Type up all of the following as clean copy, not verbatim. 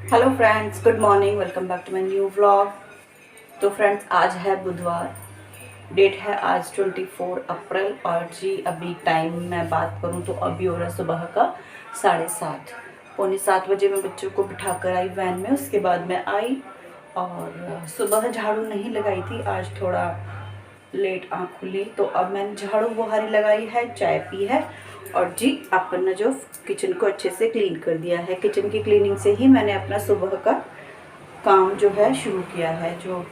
Hello friends, good morning. Welcome back to my new vlog. तो friends, आज है बुधवार। डेट है आज 24 अप्रैल। और जी अभी टाइम मैं बात करूं तो अभी हो रहा है सुबह का 7:30। पौने 7 बजे मैं बच्चों को बिठा कर आई वैन में। उसके बाद मैं आई और सुबह झाड़ू नहीं लगाई थी, आज थोड़ा लेट आँख खुली। तो अब मैंने झाड़ू बुहारी लगाई है, चाय पी है और जी अपन जो किचन को अच्छे से क्लीन कर दिया है। किचन की क्लीनिंग से ही मैंने अपना सुबह का काम जो है शुरू किया है। जो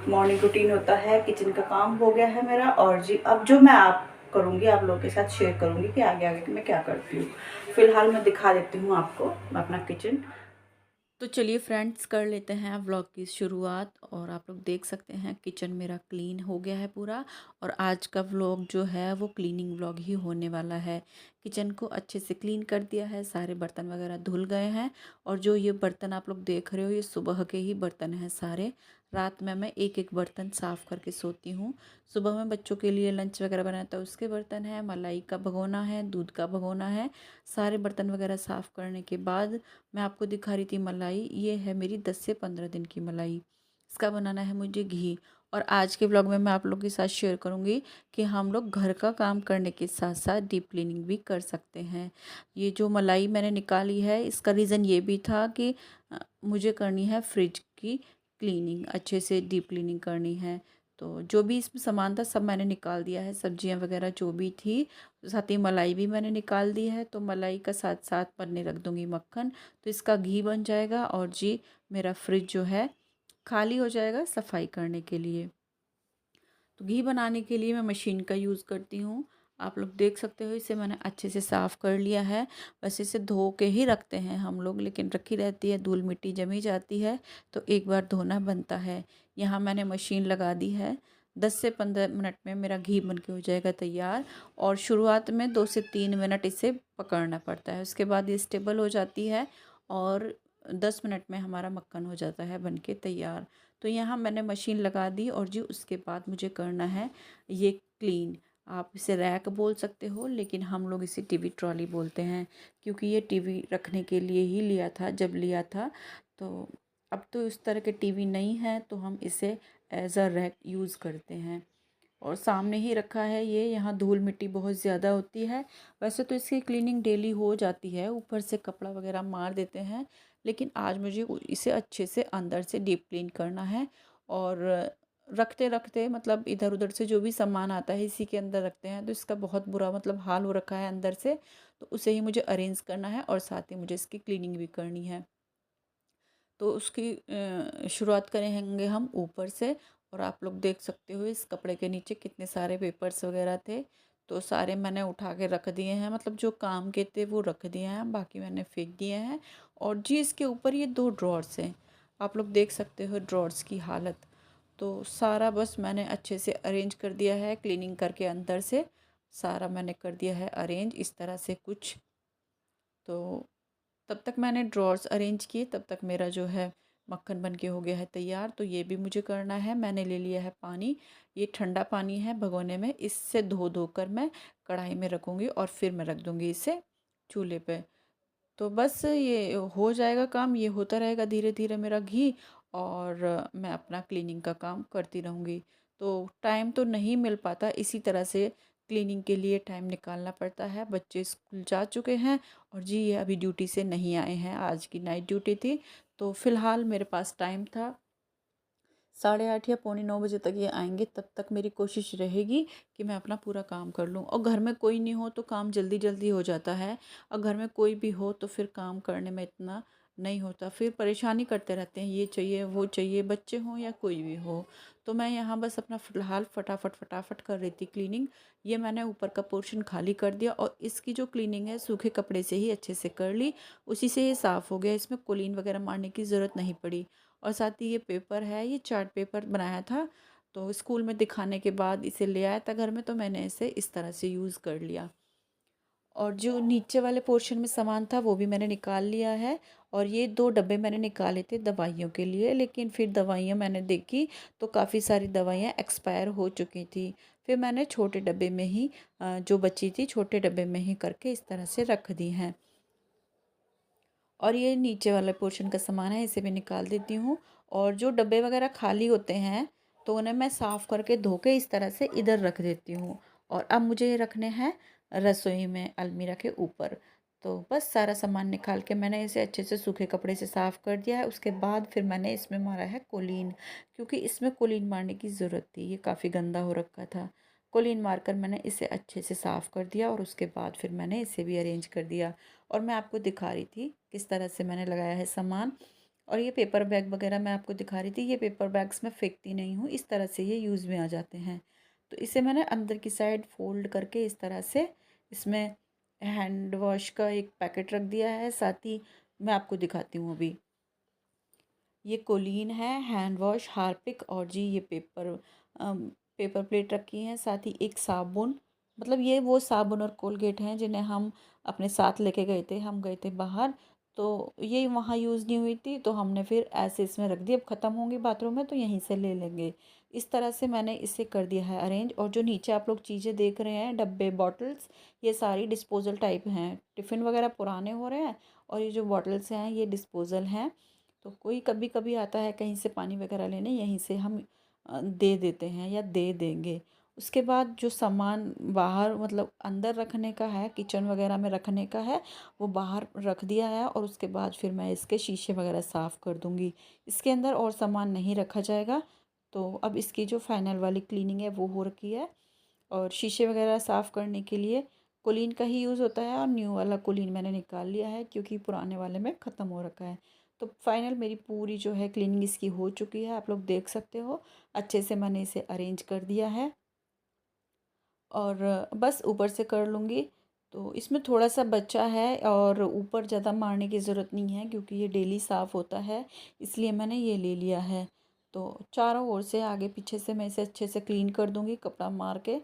मॉर्निंग रूटीन होता है, किचन का काम हो गया है मेरा। और जी अब जो मैं आप करूँगी, आप लोगों के साथ शेयर करूँगी कि आगे आगे मैं क्या करती हूँ। फिलहाल मैं दिखा देती हूँ आपको अपना किचन। तो चलिए फ्रेंड्स, कर लेते हैं व्लॉग की शुरुआत। और आप लोग देख सकते हैं किचन मेरा क्लीन हो गया है पूरा। और आज का व्लॉग जो है वो क्लीनिंग व्लॉग ही होने वाला है। किचन को अच्छे से क्लीन कर दिया है, सारे बर्तन वगैरह धुल गए हैं। और जो ये बर्तन आप लोग देख रहे हो, ये सुबह के ही बर्तन हैं सारे। रात में मैं एक एक बर्तन साफ़ करके सोती हूँ। सुबह में बच्चों के लिए लंच वगैरह बनाता है, उसके बर्तन है, मलाई का भगोना है, दूध का भगोना है। सारे बर्तन वगैरह साफ़ करने के बाद मैं आपको दिखा रही थी मलाई। ये है मेरी 10 से 15 दिन की मलाई। इसका बनाना है मुझे घी। और आज के ब्लॉग में मैं आप लोगों के साथ शेयर करूंगी कि हम लोग घर का काम करने के साथ साथ डीप क्लीनिंग भी कर सकते हैं। ये जो मलाई मैंने निकाली है, इसका रीज़न ये भी था कि मुझे करनी है फ्रिज की क्लीनिंग, अच्छे से डीप क्लीनिंग करनी है। तो जो भी इसमें सामान था सब मैंने निकाल दिया है, सब्जियां वगैरह जो भी थी। साथ ही मलाई भी मैंने निकाल दी है। तो मलाई का साथ साथ बनने रख दूँगी मक्खन। तो इसका घी बन जाएगा और जी मेरा फ्रिज जो है खाली हो जाएगा सफाई करने के लिए। तो घी बनाने के लिए मैं मशीन का यूज़ करती हूँ। आप लोग देख सकते हो, इसे मैंने अच्छे से साफ़ कर लिया है। वैसे इसे धो के ही रखते हैं हम लोग, लेकिन रखी रहती है, धूल मिट्टी जमी जाती है तो एक बार धोना बनता है। यहाँ मैंने मशीन लगा दी है। 10 से 15 मिनट में मेरा घी बन के हो जाएगा तैयार। और शुरुआत में 2 से 3 मिनट इसे पकड़ना पड़ता है, उसके बाद ये स्टेबल हो जाती है और 10 मिनट में हमारा मक्खन हो जाता है बन के तैयार। तो यहाँ मैंने मशीन लगा दी और जी उसके बाद मुझे करना है ये क्लीन। आप इसे रैक बोल सकते हो, लेकिन हम लोग इसे टीवी ट्रॉली बोलते हैं, क्योंकि ये टीवी रखने के लिए ही लिया था जब लिया था। तो अब तो इस तरह के टीवी नहीं है, तो हम इसे एज अ रैक यूज़ करते हैं। और सामने ही रखा है ये। यहाँ धूल मिट्टी बहुत ज़्यादा होती है। वैसे तो इसकी क्लीनिंग डेली हो जाती है, ऊपर से कपड़ा वगैरह मार देते हैं, लेकिन आज मुझे इसे अच्छे से अंदर से डीप क्लीन करना है। और रखते रखते मतलब इधर उधर से जो भी सामान आता है इसी के अंदर रखते हैं, तो इसका बहुत बुरा मतलब हाल हो रखा है अंदर से। तो उसे ही मुझे अरेंज करना है और साथ ही मुझे इसकी क्लीनिंग भी करनी है। तो उसकी शुरुआत करेंगे हम ऊपर से। और आप लोग देख सकते हो इस कपड़े के नीचे कितने सारे पेपर्स वगैरह थे। तो सारे मैंने उठा के रख दिए हैं, मतलब जो काम के थे वो रख दिए हैं, बाकी मैंने फेंक दिए हैं। और जी इसके ऊपर ये 2 ड्रॉर्स हैं, आप लोग देख सकते हो ड्रॉर्स की हालत। तो सारा बस मैंने अच्छे से अरेंज कर दिया है, क्लीनिंग करके अंदर से सारा मैंने कर दिया है अरेंज इस तरह से कुछ। तो तब तक मैंने ड्रॉर्स अरेंज किए, तब तक मेरा जो है मक्खन बन के हो गया है तैयार। तो ये भी मुझे करना है। मैंने ले लिया है पानी, ये ठंडा पानी है भगोने में, इससे धो धो कर मैं कढ़ाई में रखूँगी और फिर मैं रख दूँगी इसे चूल्हे पे। तो बस ये हो जाएगा काम, ये होता रहेगा धीरे धीरे मेरा घी। और मैं अपना क्लीनिंग का काम करती रहूँगी। तो टाइम तो नहीं मिल पाता, इसी तरह से क्लीनिंग के लिए टाइम निकालना पड़ता है। बच्चे स्कूल जा चुके हैं और जी ये अभी ड्यूटी से नहीं आए हैं, आज की नाइट ड्यूटी थी। तो फ़िलहाल मेरे पास टाइम था, 8:30 या पौने 9 बजे तक ये आएंगे। तब तक मेरी कोशिश रहेगी कि मैं अपना पूरा काम कर लूँ। और घर में कोई नहीं हो तो काम जल्दी जल्दी हो जाता है, और घर में कोई भी हो तो फिर काम करने में इतना नहीं होता, फिर परेशानी करते रहते हैं, ये चाहिए वो चाहिए, बच्चे हों या कोई भी हो। तो मैं यहाँ बस अपना फ़िलहाल फटाफट फटाफट कर रही थी क्लीनिंग। ये मैंने ऊपर का पोर्शन खाली कर दिया और इसकी जो क्लीनिंग है सूखे कपड़े से ही अच्छे से कर ली, उसी से ये साफ़ हो गया, इसमें कोलीन वगैरह मारने की ज़रूरत नहीं पड़ी। और साथ ही ये पेपर है, ये चार्ट पेपर बनाया था, तो स्कूल में दिखाने के बाद इसे ले आया था घर में, तो मैंने इसे इस तरह से यूज़ कर लिया। और जो नीचे वाले पोर्शन में सामान था वो भी मैंने निकाल लिया है। और ये 2 डब्बे मैंने निकाले थे दवाइयों के लिए, लेकिन फिर दवाइयाँ मैंने देखी तो काफ़ी सारी दवाइयाँ एक्सपायर हो चुकी थी। फिर मैंने छोटे डब्बे में ही जो बची थी छोटे डब्बे में ही करके इस तरह से रख दी हैं। और ये नीचे वाला पोर्शन का सामान है, इसे भी निकाल देती हूँ। और जो डब्बे वगैरह खाली होते हैं तो उन्हें मैं साफ़ करके धो के इस तरह से इधर रख देती हूँ। और अब मुझे ये रखने हैं रसोई में अलमीरा के ऊपर। तो बस सारा सामान निकाल के मैंने इसे अच्छे से सूखे कपड़े से साफ़ कर दिया है। उसके बाद फिर मैंने इसमें मारा है कोलीन, क्योंकि इसमें कोलीन मारने की ज़रूरत थी, ये काफ़ी गंदा हो रखा था। कोलीन मारकर मैंने इसे अच्छे से साफ़ कर दिया और उसके बाद फिर मैंने इसे भी अरेंज कर दिया। और मैं आपको दिखा रही थी किस तरह से मैंने लगाया है सामान। और ये पेपर बैग वगैरह मैं आपको दिखा रही थी, ये पेपर बैग्स मैं फेंकती नहीं हूँ, इस तरह से ये यूज़ में आ जाते हैं। तो इसे मैंने अंदर की साइड फोल्ड करके इस तरह से इसमें हैंड वॉश का एक पैकेट रख दिया है। साथ ही मैं आपको दिखाती हूँ अभी, ये कोलीन है, हैंड वॉश, हार्पिक और जी ये पेपर प्लेट रखी है। साथ ही एक साबुन, मतलब ये वो साबुन और कोलगेट हैं जिन्हें हम अपने साथ लेके गए थे, हम गए थे बाहर तो ये वहाँ यूज़ नहीं हुई थी तो हमने फिर ऐसे इसमें रख दी, अब ख़त्म होंगी बाथरूम में तो यहीं से ले लेंगे। इस तरह से मैंने इसे कर दिया है अरेंज। और जो नीचे आप लोग चीज़ें देख रहे हैं, डब्बे, बॉटल्स, ये सारी डिस्पोज़ल टाइप हैं। टिफ़िन वगैरह पुराने हो रहे हैं और ये जो बॉटल्स हैं ये डिस्पोज़ल हैं। तो कोई कभी कभी आता है कहीं से पानी वगैरह लेने, यहीं से हम दे देते हैं या दे देंगे। उसके बाद जो सामान बाहर मतलब अंदर रखने का है, किचन वगैरह में रखने का है, वो बाहर रख दिया है। और उसके बाद फिर मैं इसके शीशे वगैरह साफ़ कर दूँगी। इसके अंदर और सामान नहीं रखा जाएगा। तो अब इसकी जो फाइनल वाली क्लीनिंग है वो हो रखी है। और शीशे वगैरह साफ़ करने के लिए कोलीन का ही यूज़ होता है और न्यू वाला कोलीन मैंने निकाल लिया है क्योंकि पुराने वाले में ख़त्म हो रखा है। तो फाइनल मेरी पूरी जो है क्लीनिंग इसकी हो चुकी है, आप लोग देख सकते हो। अच्छे से मैंने इसे अरेंज कर दिया है और बस ऊपर से कर लूँगी। तो इसमें थोड़ा सा बचा है और ऊपर ज़्यादा मारने की ज़रूरत नहीं है क्योंकि ये डेली साफ़ होता है, इसलिए मैंने ये ले लिया है। तो चारों ओर से आगे पीछे से मैं इसे अच्छे से क्लीन कर दूँगी कपड़ा मार के,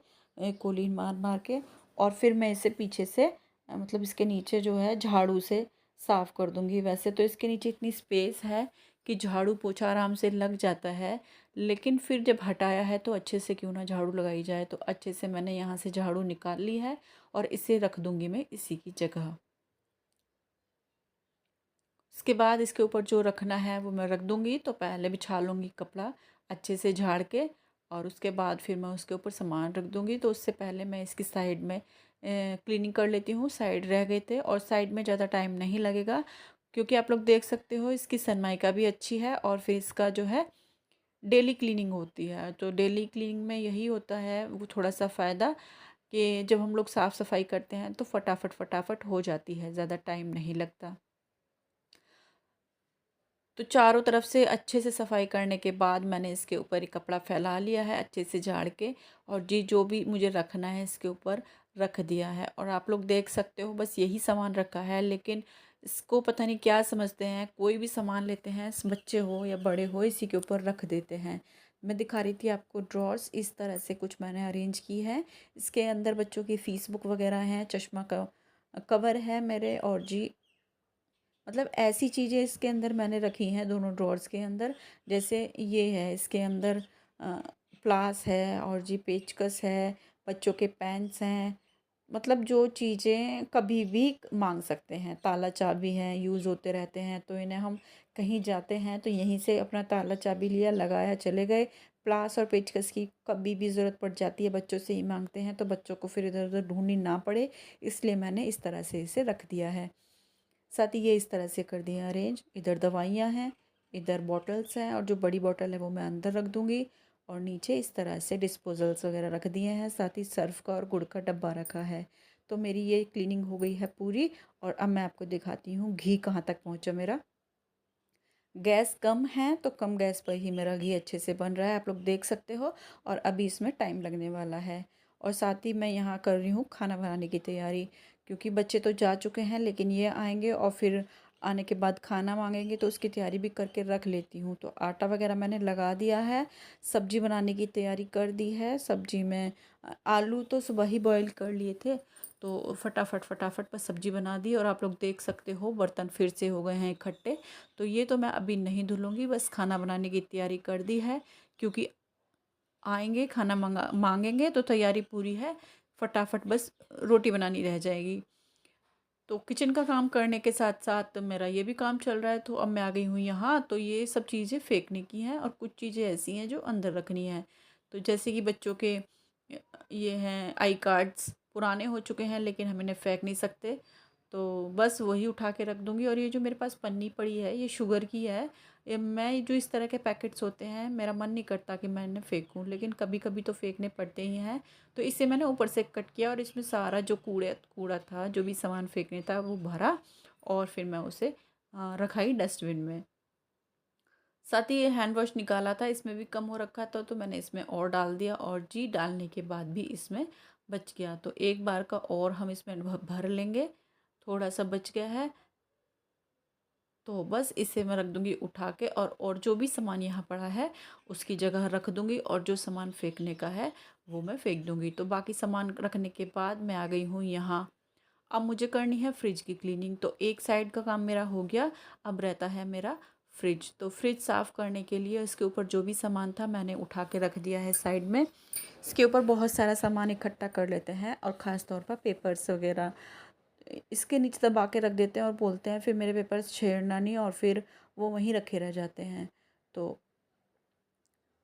कोलीन मार मार के। और फिर मैं इसे पीछे से मतलब इसके नीचे जो है झाड़ू से साफ़ कर दूँगी। वैसे तो इसके नीचे इतनी स्पेस है कि झाड़ू पोछा आराम से लग जाता है, लेकिन फिर जब हटाया है तो अच्छे से क्यों ना झाड़ू लगाई जाए। तो अच्छे से मैंने यहाँ से झाड़ू निकाल ली है और इसे रख दूँगी मैं इसी की जगह। उसके बाद इसके ऊपर जो रखना है वो मैं रख दूँगी। तो पहले बिछा लूँगी कपड़ा अच्छे से झाड़ के और उसके बाद फिर मैं उसके ऊपर सामान रख दूँगी। तो उससे पहले मैं इसकी साइड में क्लीनिंग कर लेती हूँ, साइड रह गए थे और साइड में ज़्यादा टाइम नहीं लगेगा क्योंकि आप लोग देख सकते हो इसकी सनमाइका भी अच्छी है और फिर इसका जो है डेली क्लीनिंग होती है। तो डेली क्लीनिंग में यही होता है वो थोड़ा सा फ़ायदा कि जब हम लोग साफ़ सफाई करते हैं तो फटाफट फटाफट हो जाती है, ज़्यादा टाइम नहीं लगता। तो चारों तरफ से अच्छे से सफाई करने के बाद मैंने इसके ऊपर एक कपड़ा फैला लिया है अच्छे से झाड़ के। और जी जो भी मुझे रखना है इसके ऊपर रख दिया है। और आप लोग देख सकते हो बस यही सामान रखा है, लेकिन इसको पता नहीं क्या समझते हैं, कोई भी सामान लेते हैं बच्चे हो या बड़े हो इसी के ऊपर रख देते हैं। मैं दिखा रही थी आपको ड्रॉर्स, इस तरह से कुछ मैंने अरेंज की है। इसके अंदर बच्चों की फ़ीस बुक वगैरह हैं, चश्मा का कवर है मेरे, और जी मतलब ऐसी चीज़ें इसके अंदर मैंने रखी हैं दोनों ड्रॉर्स के अंदर। जैसे ये है इसके अंदर प्लास है और जी पेचकस है, बच्चों के पेन्स हैं, मतलब जो चीज़ें कभी भी मांग सकते हैं। ताला चाबी हैं, यूज़ होते रहते हैं तो इन्हें हम कहीं जाते हैं तो यहीं से अपना ताला चाबी लिया, लगाया, चले गए। प्लास और पेचकस की कभी भी ज़रूरत पड़ जाती है, बच्चों से ही मांगते हैं तो बच्चों को फिर इधर उधर ढूंढनी ना पड़े, इसलिए मैंने इस तरह से इसे रख दिया है। साथ ही ये इस तरह से कर दिया अरेंज। इधर दवाइयाँ हैं, इधर बॉटल्स हैं और जो बड़ी बॉटल है वो मैं अंदर रख दूँगी। और नीचे इस तरह से डिस्पोजल्स वगैरह रख दिए हैं, साथ ही सर्फ़ का और गुड़ का डब्बा रखा है। तो मेरी ये क्लीनिंग हो गई है पूरी। और अब मैं आपको दिखाती हूँ घी कहाँ तक पहुँचा मेरा। गैस कम है तो कम गैस पर ही मेरा घी अच्छे से बन रहा है, आप लोग देख सकते हो। और अभी इसमें टाइम लगने वाला है। और साथ ही मैं यहाँ कर रही हूँ खाना बनाने की तैयारी, क्योंकि बच्चे तो जा चुके हैं लेकिन ये आएंगे और फिर आने के बाद खाना मांगेंगे तो उसकी तैयारी भी करके रख लेती हूँ। तो आटा वगैरह मैंने लगा दिया है, सब्जी बनाने की तैयारी कर दी है। सब्जी में आलू तो सुबह ही बॉईल कर लिए थे तो फटाफट फटाफट बस सब्जी बना दी। और आप लोग देख सकते हो बर्तन फिर से हो गए हैं इकट्ठे, तो ये तो मैं अभी नहीं धुलूँगी, बस खाना बनाने की तैयारी कर दी है क्योंकि आएंगे खाना मांगेंगे तो तैयारी पूरी है, फटाफट बस रोटी बनानी रह जाएगी। तो किचन का काम करने के साथ साथ मेरा ये भी काम चल रहा है। तो अब मैं आ गई हूँ यहाँ, तो ये सब चीज़ें फेंकने की हैं और कुछ चीज़ें ऐसी हैं जो अंदर रखनी है। तो जैसे कि बच्चों के ये हैं आई कार्ड्स, पुराने हो चुके हैं लेकिन हम इन्हें फेंक नहीं सकते, तो बस वही उठा के रख दूँगी। और ये जो मेरे पास पन्नी पड़ी है ये शुगर की है। ये मैं जो इस तरह के पैकेट्स होते हैं, मेरा मन नहीं करता कि मैं इन्हें फेंकूँ, लेकिन कभी कभी तो फेंकने पड़ते ही हैं। तो इसे मैंने ऊपर से कट किया और इसमें सारा जो कूड़े कूड़ा था, जो भी सामान फेंकने था वो भरा, और फिर मैं उसे रखा ही डस्टबिन में। साथ ही ये हैंड वॉश निकाला था, इसमें भी कम हो रखा था, तो मैंने इसमें और डाल दिया, और जी डालने के बाद भी इसमें बच गया, तो एक बार का और हम इसमें भर लेंगे। थोड़ा सा बच गया है, तो बस इसे मैं रख दूँगी उठा के, और जो भी सामान यहाँ पड़ा है उसकी जगह रख दूँगी, और जो सामान फेंकने का है वो मैं फेंक दूँगी। तो बाकी सामान रखने के बाद मैं आ गई हूँ यहाँ। अब मुझे करनी है फ्रिज की क्लीनिंग। तो एक साइड का काम मेरा हो गया, अब रहता है मेरा फ्रिज। तो फ्रिज साफ़ करने के लिए इसके ऊपर जो भी सामान था मैंने उठा के रख दिया है साइड में। इसके ऊपर बहुत सारा सामान इकट्ठा कर लेते हैं, और ख़ास तौर पर पेपर्स वगैरह इसके नीचे दबा के रख देते हैं, और बोलते हैं फिर मेरे पेपर्स छेड़ना नहीं, और फिर वो वहीं रखे रह जाते हैं। तो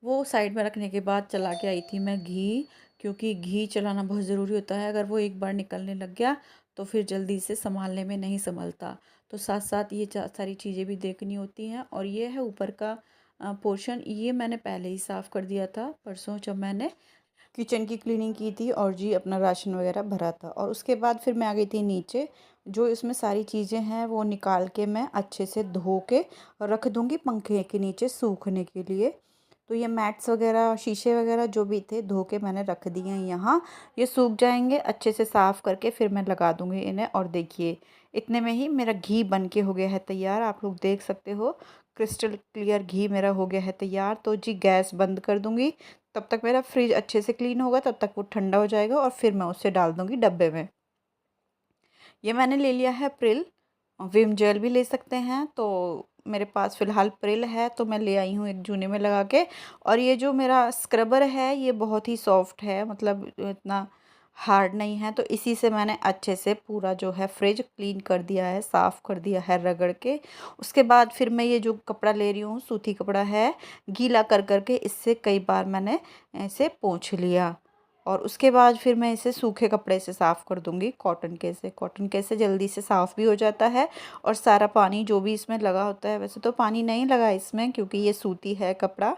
वो साइड में रखने के बाद चला के आई थी मैं घी, क्योंकि घी चलाना बहुत ज़रूरी होता है। अगर वो एक बार निकलने लग गया तो फिर जल्दी से संभालने में नहीं संभलता। तो साथ साथ ये सारी चीज़ें भी देखनी होती हैं। और ये है ऊपर का पोर्शन, ये मैंने पहले ही साफ़ कर दिया था परसों, जब मैंने किचन की क्लीनिंग की थी और जी अपना राशन वगैरह भरा था। और उसके बाद फिर मैं आ गई थी नीचे। जो इसमें सारी चीज़ें हैं वो निकाल के मैं अच्छे से धो के रख दूँगी पंखे के नीचे सूखने के लिए। तो ये मैट्स वगैरह, शीशे वगैरह जो भी थे धो के मैंने रख दिए हैं यहाँ। ये सूख जाएंगे, अच्छे से साफ़ करके फिर मैं लगा दूँगी इन्हें। और देखिए इतने में ही मेरा घी बन के हो गया है तैयार, आप लोग देख सकते हो। क्रिस्टल क्लियर घी मेरा हो गया है तैयार। तो जी गैस बंद कर दूँगी, तब तक मेरा फ्रिज अच्छे से क्लीन होगा, तब तक वो ठंडा हो जाएगा, और फिर मैं उसे डाल दूँगी डब्बे में। ये मैंने ले लिया है प्रिल, विम जेल भी ले सकते हैं। तो मेरे पास फ़िलहाल प्रिल है, तो मैं ले आई हूँ एक जूने में लगा के। और ये जो मेरा स्क्रबर है ये बहुत ही सॉफ्ट है, मतलब इतना हार्ड नहीं है। तो इसी से मैंने अच्छे से पूरा जो है फ्रिज क्लीन कर दिया है, साफ़ कर दिया है रगड़ के। उसके बाद फिर मैं ये जो कपड़ा ले रही हूँ, सूती कपड़ा है, गीला कर कर के इससे कई बार मैंने ऐसे पोंछ लिया। और उसके बाद फिर मैं इसे सूखे कपड़े से साफ़ कर दूँगी, कॉटन के से जल्दी से साफ़ भी हो जाता है। और सारा पानी जो भी इसमें लगा होता है, वैसे तो पानी नहीं लगा इसमें क्योंकि ये सूती है कपड़ा,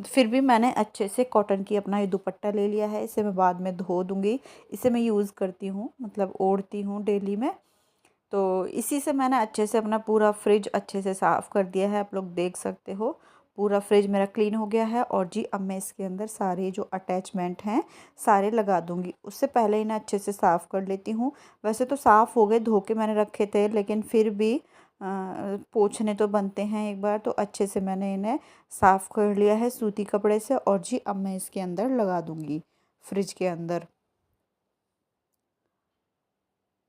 फिर भी मैंने अच्छे से कॉटन की अपना ये दुपट्टा ले लिया है। इसे मैं बाद में धो दूँगी। इसे मैं यूज़ करती हूँ, मतलब ओढ़ती हूँ डेली में। तो इसी से मैंने अच्छे से अपना पूरा फ्रिज अच्छे से साफ़ कर दिया है, आप लोग देख सकते हो। पूरा फ्रिज मेरा क्लीन हो गया है। और जी अब मैं इसके अंदर सारे जो अटैचमेंट हैं सारे लगा दूँगी। उससे पहले इन्हें अच्छे से साफ़ कर लेती हूँ। वैसे तो साफ़ हो गए, धो के मैंने रखे थे, लेकिन फिर भी पोंछने तो बनते हैं एक बार। तो अच्छे से मैंने इन्हें साफ़ कर लिया है सूती कपड़े से। और जी अब मैं इसके अंदर लगा दूँगी, फ्रिज के अंदर।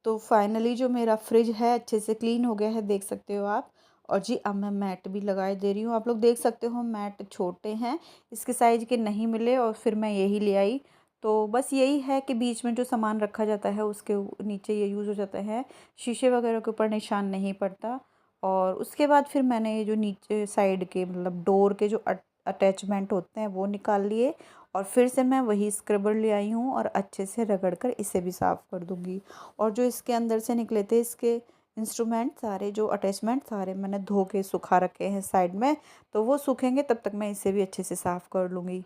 तो फाइनली जो मेरा फ्रिज है अच्छे से क्लीन हो गया है, देख सकते हो आप। और जी अब मैं मैट भी लगाए दे रही हूँ, आप लोग देख सकते हो मैट छोटे हैं, इसके साइज़ के नहीं मिले और फिर मैं यही ले आई। तो बस यही है कि बीच में जो सामान रखा जाता है उसके नीचे ये यूज़ हो जाता है, शीशे वगैरह के ऊपर निशान नहीं पड़ता। और उसके बाद फिर मैंने ये जो नीचे साइड के, मतलब डोर के जो अटैचमेंट होते हैं वो निकाल लिए। और फिर से मैं वही स्क्रबर ले आई हूँ और अच्छे से रगड़ कर इसे भी साफ़ कर दूँगी। और जो इसके अंदर से निकले थे इसके इंस्ट्रूमेंट सारे, जो अटैचमेंट सारे मैंने धो के सुखा रखे हैं साइड में। तो वो सूखेंगे तब तक मैं इसे भी अच्छे से साफ़ कर लूँगी।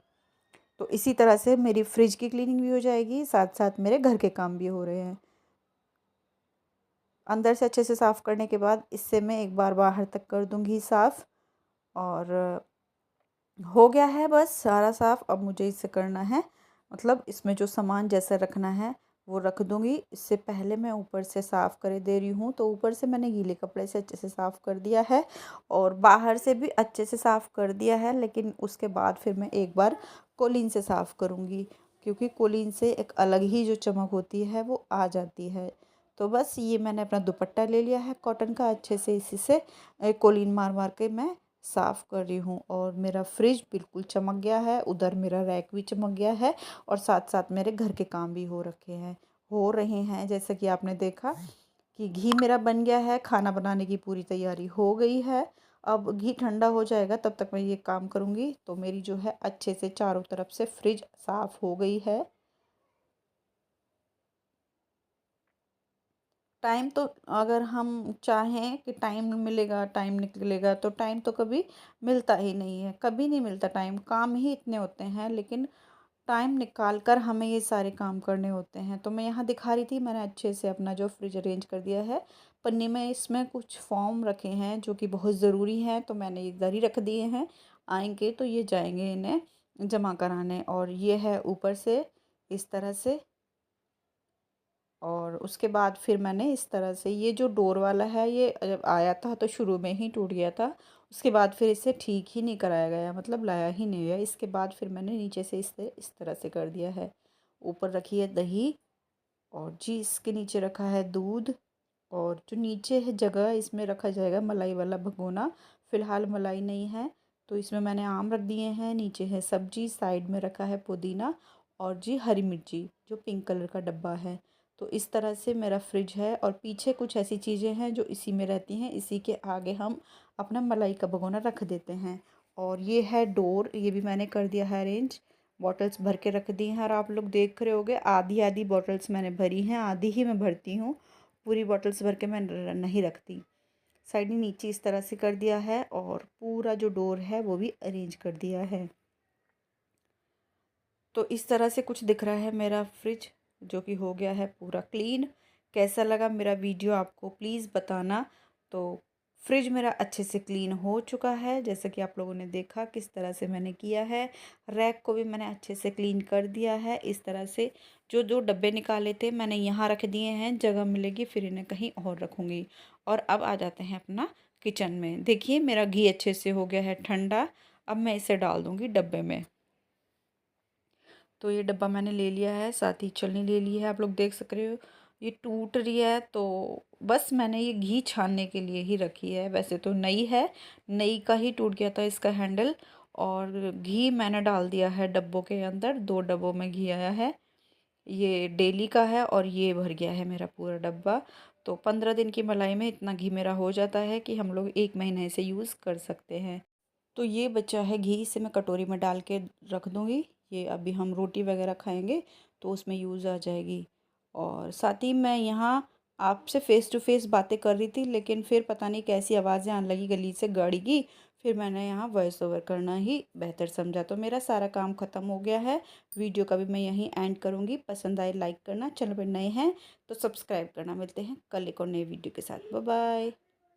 तो इसी तरह से मेरी फ्रिज की क्लीनिंग भी हो जाएगी, साथ साथ मेरे घर के काम भी हो रहे हैं। अंदर से अच्छे से साफ़ करने के बाद इससे मैं एक बार बाहर तक कर दूँगी साफ़। और हो गया है बस सारा साफ़। अब मुझे इसे करना है, मतलब इसमें जो सामान जैसा रखना है वो रख दूँगी। इससे पहले मैं ऊपर से साफ़ कर दे रही हूँ। तो ऊपर से मैंने गीले कपड़े से अच्छे से साफ़ कर दिया है, और बाहर से भी अच्छे से साफ़ कर दिया है। लेकिन उसके बाद फिर मैं एक बार कोलीन से साफ़ करूँगी, क्योंकि कोलीन से एक अलग ही जो चमक होती है वो आ जाती है। तो बस ये मैंने अपना दुपट्टा ले लिया है कॉटन का, अच्छे से इसी से कोलीन मार मार के मैं साफ़ कर रही हूँ। और मेरा फ्रिज बिल्कुल चमक गया है, उधर मेरा रैक भी चमक गया है, और साथ साथ मेरे घर के काम भी हो रखे हैं, हो रहे हैं, जैसा कि आपने देखा कि घी मेरा बन गया है, खाना बनाने की पूरी तैयारी हो गई है। अब घी ठंडा हो जाएगा तब तक मैं ये काम करूँगी। तो मेरी जो है अच्छे से चारों तरफ से फ्रिज साफ़ हो गई है। टाइम तो अगर हम चाहें कि टाइम मिलेगा, टाइम निकलेगा, तो टाइम तो कभी मिलता ही नहीं है, कभी नहीं मिलता टाइम, काम ही इतने होते हैं। लेकिन टाइम निकाल कर हमें ये सारे काम करने होते हैं। तो मैं यहाँ दिखा रही थी, मैंने अच्छे से अपना जो फ्रिज अरेंज कर दिया है पन्नी में। इसमें कुछ फॉर्म रखे हैं जो कि बहुत ज़रूरी हैं, तो मैंने इधर ही रख दिए हैं। आएंगे तो ये जाएंगे इन्हें जमा कराने। और ये है ऊपर से इस तरह से। और उसके बाद फिर मैंने इस तरह से ये जो डोर वाला है, ये जब आया था तो शुरू में ही टूट गया था। उसके बाद फिर इसे ठीक ही नहीं कराया गया, मतलब लाया ही नहीं गया। इसके बाद फिर मैंने नीचे से इस तरह से कर दिया है। ऊपर रखी है दही, और जी इसके नीचे रखा है दूध। और जो नीचे है जगह, इसमें रखा जाएगा मलाई वाला भगोना। फ़िलहाल मलाई नहीं है, तो इसमें मैंने आम रख दिए हैं। नीचे है सब्जी, साइड में रखा है पुदीना, और जी हरी मिर्ची जो पिंक कलर का डब्बा है। तो इस तरह से मेरा फ्रिज है। और पीछे कुछ ऐसी चीज़ें हैं जो इसी में रहती हैं। इसी के आगे हम अपना मलाई का भगोना रख देते हैं। और ये है डोर, ये भी मैंने कर दिया है अरेंज। बॉटल्स भर के रख दी हैं, और आप लोग देख रहे होगे आधी आधी बॉटल्स मैंने भरी हैं, आधी ही मैं भरती हूँ, पूरी बॉटल्स भर के मैं नहीं रखती। साइड में नीचे इस तरह से कर दिया है, और पूरा जो डोर है वो भी अरेंज कर दिया है। तो इस तरह से कुछ दिख रहा है मेरा फ्रिज, जो कि हो गया है पूरा क्लीन। कैसा लगा मेरा वीडियो आपको प्लीज़ बताना। तो फ्रिज मेरा अच्छे से क्लीन हो चुका है, जैसे कि आप लोगों ने देखा किस तरह से मैंने किया है। रैक को भी मैंने अच्छे से क्लीन कर दिया है इस तरह से। जो जो डब्बे निकाले थे मैंने यहाँ रख दिए हैं, जगह मिलेगी फिर इन्हें कहीं और रखूँगी। और अब आ जाते हैं अपना किचन में। देखिए मेरा घी अच्छे से हो गया है ठंडा। अब मैं इसे डाल दूँगी डब्बे में। तो ये डब्बा मैंने ले लिया है, साथ ही छलनी ले ली है। आप लोग देख सक रहे हो ये टूट रही है, तो बस मैंने ये घी छानने के लिए ही रखी है। वैसे तो नई है, नई का ही टूट गया था इसका हैंडल। और घी मैंने डाल दिया है डब्बों के अंदर, 2 डब्बों में घी आया है। ये डेली का है, और ये भर गया है मेरा पूरा डब्बा। तो 15 दिन की मलाई में इतना घी मेरा हो जाता है कि हम लोग 1 महीने से यूज़ कर सकते हैं। तो ये बचा है घी, इसे मैं कटोरी में डाल के रख दूँगी। ये अभी हम रोटी वगैरह खाएंगे तो उसमें यूज़ आ जाएगी। और साथ ही मैं यहाँ आपसे फ़ेस टू फ़ेस बातें कर रही थी, लेकिन फिर पता नहीं कैसी आवाज़ें आने लगी गली से गाड़ी की। फिर मैंने यहाँ वॉइस ओवर करना ही बेहतर समझा। तो मेरा सारा काम ख़त्म हो गया है। वीडियो का भी मैं यहीं एंड करूँगी। पसंद आए लाइक करना, चैनल पर नए हैं तो सब्सक्राइब करना। मिलते हैं कल एक और नई वीडियो के साथ। Bye bye.